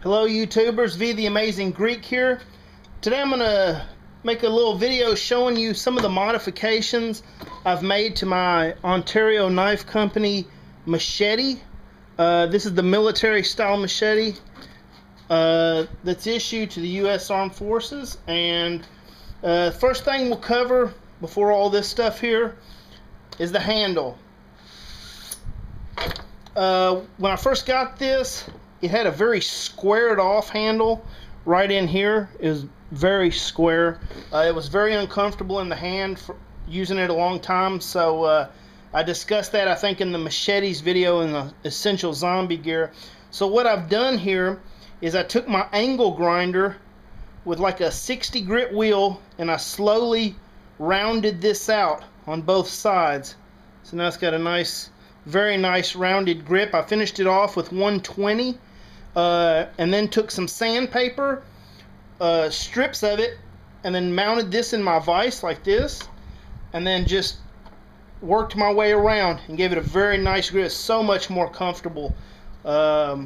Hello YouTubers, V the Amazing Greek here. Today I'm going to make a little video showing you some of the modifications I've made to my Ontario Knife Company machete. This is the military style machete that's issued to the U.S. Armed Forces. And first thing we'll cover before all this stuff here is the handle. When I first got this, it had a very squared off handle right in here. It was very square. It was very uncomfortable in the hand for using it a long time. So I discussed that, I think, in the machetes video in the Essential Zombie Gear. So what I've done here is I took my angle grinder with like a 60 grit wheel and I slowly rounded this out on both sides. So now it's got a nice, very nice rounded grip. I finished it off with 120. And then took some sandpaper, strips of it, and then mounted this in my vise like this, and then just worked my way around and gave it a very nice grip. It's so much more comfortable. Now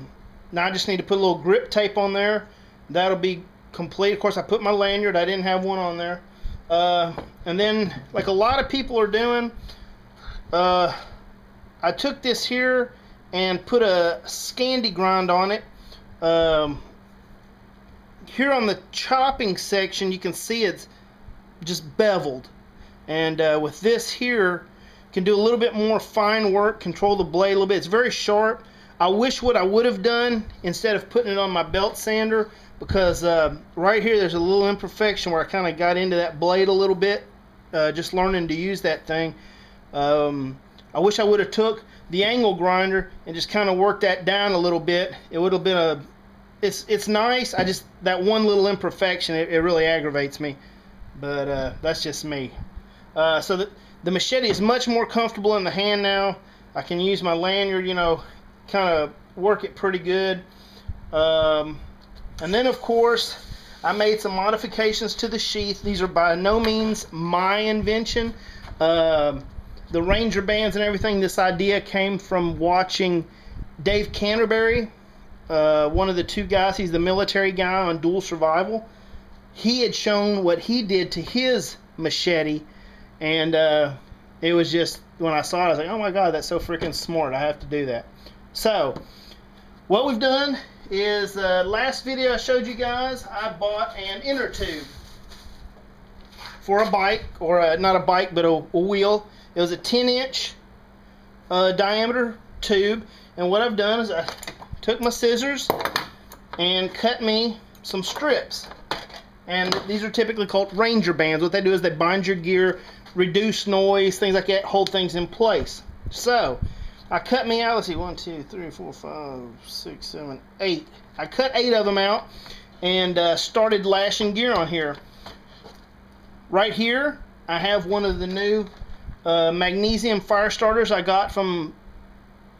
I just need to put a little grip tape on there. That'll be complete. Of course, I put my lanyard. I didn't have one on there. And then, like a lot of people are doing, I took this here and put a Scandi grind on it. Here on the chopping section you can see it's just beveled, and with this here can do a little bit more fine work, control the blade a little bit. It's very sharp. I wish what I would have done instead of putting it on my belt sander, because right here there's a little imperfection where I kind of got into that blade a little bit, just learning to use that thing. I wish I would have took the angle grinder and just kind of worked that down a little bit. It would have been a, it's nice. I just, that one little imperfection, it really aggravates me. But that's just me. So the machete is much more comfortable in the hand now. I can use my lanyard, you know, kind of work it pretty good. And then of course I made some modifications to the sheath. These are by no means my invention. The Ranger bands and everything, this idea came from watching Dave Canerbury, one of the two guys. He's the military guy on Duel Survival. He had shown what he did to his machete, and it was just, when I saw it, I was like, oh my god, that's so freaking smart. I have to do that. So what we've done is, last video I showed you guys, I bought an inner tube for a bike, or not a bike, but a wheel. It was a 10-inch diameter tube, and what I've done is I took my scissors and cut me some strips. And these are typically called Ranger bands. What they do is they bind your gear, reduce noise, things like that, hold things in place. So I cut me out, let's see, 1, 2, 3, 4, 5, 6, 7, 8. I cut 8 of them out and started lashing gear on here. Right here I have one of the new magnesium fire starters I got from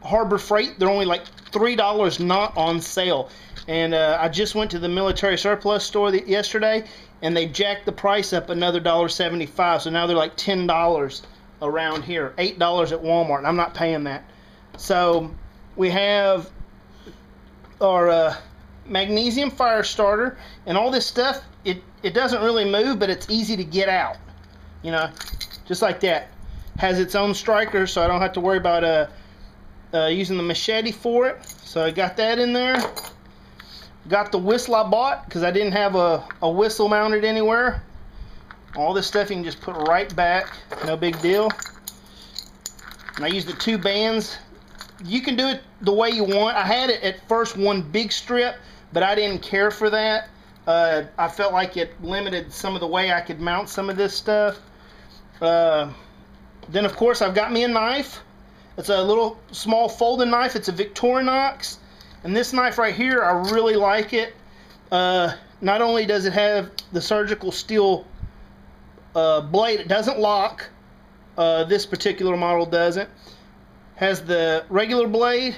Harbor Freight. They're only like $3, not on sale. And I just went to the military surplus store yesterday, and they jacked the price up another $1.75. So now they're like $10 around here, $8 at Walmart, and I'm not paying that. So we have our magnesium fire starter, and all this stuff, it doesn't really move, but it's easy to get out, you know, just like that. Has its own striker, so I don't have to worry about using the machete for it. So I got that in there. Got the whistle I bought because I didn't have a whistle mounted anywhere. All this stuff you can just put right back, no big deal. And I used the 2 bands. You can do it the way you want. I had it at first one big strip, but I didn't care for that. I felt like it limited some of the way I could mount some of this stuff. Then of course I've got me a knife. It's a little small folding knife. It's a Victorinox, and this knife right here, I really like it. Not only does it have the surgical steel blade, it doesn't lock. This particular model doesn't. Has the regular blade,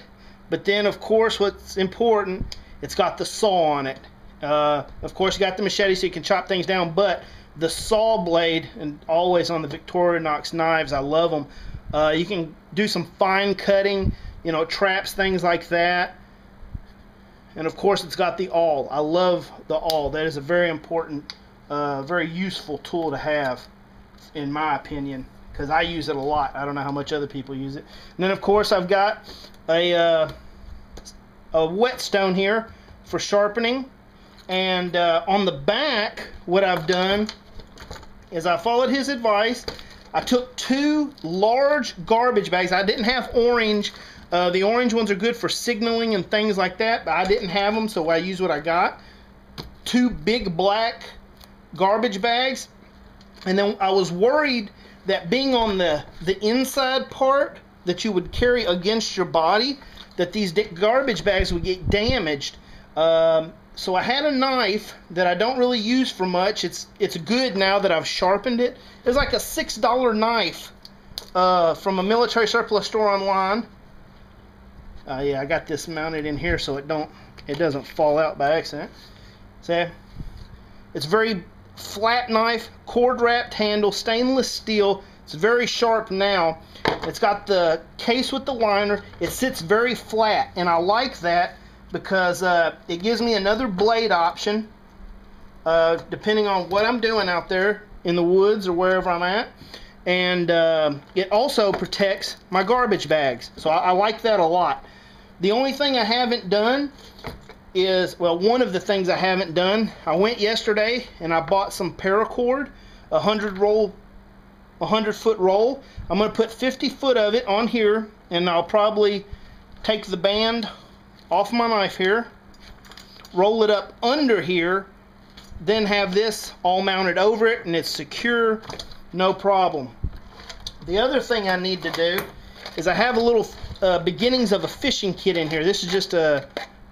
but then of course what's important, it's got the saw on it. Of course you got the machete so you can chop things down, but the saw blade, and always on the Victorinox knives, I love them. You can do some fine cutting, you know, traps, things like that. And of course it's got the awl. I love the awl. That is a very important, very useful tool to have, in my opinion, because I use it a lot. I don't know how much other people use it. And then of course I've got a whetstone here for sharpening. And on the back, what I've done is I followed his advice. I took 2 large garbage bags. I didn't have orange. The orange ones are good for signaling and things like that, but I didn't have them, so I used what I got. 2 big black garbage bags. And then I was worried that being on the inside part that you would carry against your body, that these garbage bags would get damaged. So I had a knife that I don't really use for much. It's good now that I've sharpened it. It's like a $6 knife from a military surplus store online. Yeah, I got this mounted in here so it doesn't fall out by accident. See, it's very flat knife, cord wrapped handle, stainless steel. It's very sharp now. It's got the case with the liner. It sits very flat, and I like that because it gives me another blade option depending on what I'm doing out there in the woods or wherever I'm at. And it also protects my garbage bags, so I like that a lot. The only thing I haven't done is, well, one of the things I haven't done, I went yesterday and I bought some paracord, a 100-foot roll. I'm going to put 50 foot of it on here, and I'll probably take the band off my knife here, roll it up under here, then have this all mounted over it, and it's secure, no problem. The other thing I need to do is I have a little beginnings of a fishing kit in here. This is just a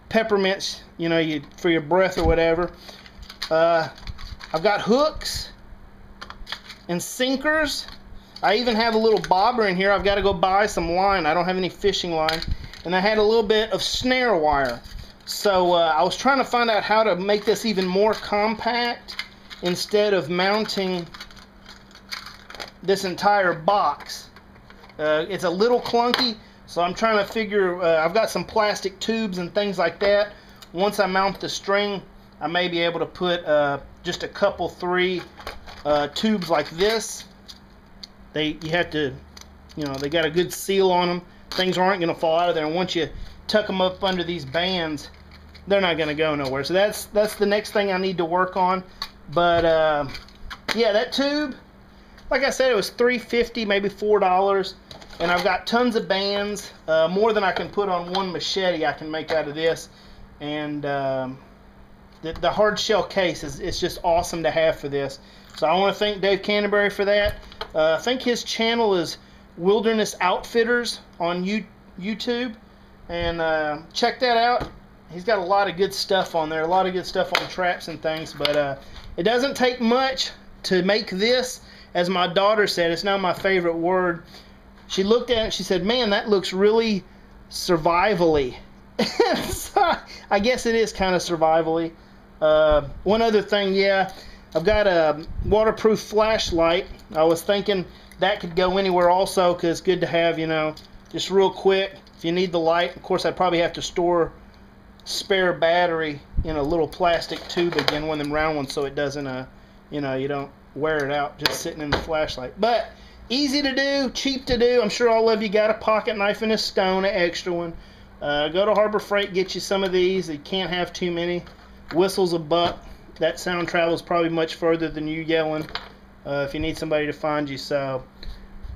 peppermints, you know, for your breath or whatever. I've got hooks and sinkers. I even have a little bobber in here. I've got to go buy some line. I don't have any fishing line. And I had a little bit of snare wire. So I was trying to find out how to make this even more compact instead of mounting this entire box. It's a little clunky, so I'm trying to figure, I've got some plastic tubes and things like that. Once I mount the string, I may be able to put just a couple, 3 tubes like this. You have to, you know, they got a good seal on them. Things aren't going to fall out of there, and once you tuck them up under these bands, they're not going to go nowhere. So that's the next thing I need to work on. But yeah, that tube, like I said, it was $3.50, maybe $4, and I've got tons of bands, more than I can put on one machete I can make out of this. And the hard shell case is just awesome to have for this. So I want to thank Dave Canerbury for that. I think his channel is Wilderness Outfitters on YouTube, and check that out. He's got a lot of good stuff on there, a lot of good stuff on traps and things. But it doesn't take much to make this. As my daughter said, it's now my favorite word. She looked at it and she said, "Man, that looks really survival-y." So I guess it is kind of survival-y. One other thing, yeah, I've got a waterproof flashlight. I was thinking that could go anywhere also, because it's good to have, you know, just real quick if you need the light. Of course, I'd probably have to store spare battery in a little plastic tube again, one of them round ones, so it doesn't, you know, you don't wear it out just sitting in the flashlight. But easy to do, cheap to do. I'm sure all of you got a pocket knife and a stone, an extra one. Go to Harbor Freight, get you some of these. You can't have too many. Whistle's $1. That sound travels probably much further than you yelling if you need somebody to find you. So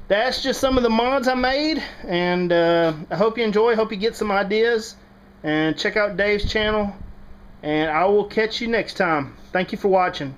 that's just some of the mods I made, and I hope you enjoy. Hope you get some ideas, and check out Dave's channel, and I will catch you next time. Thank you for watching.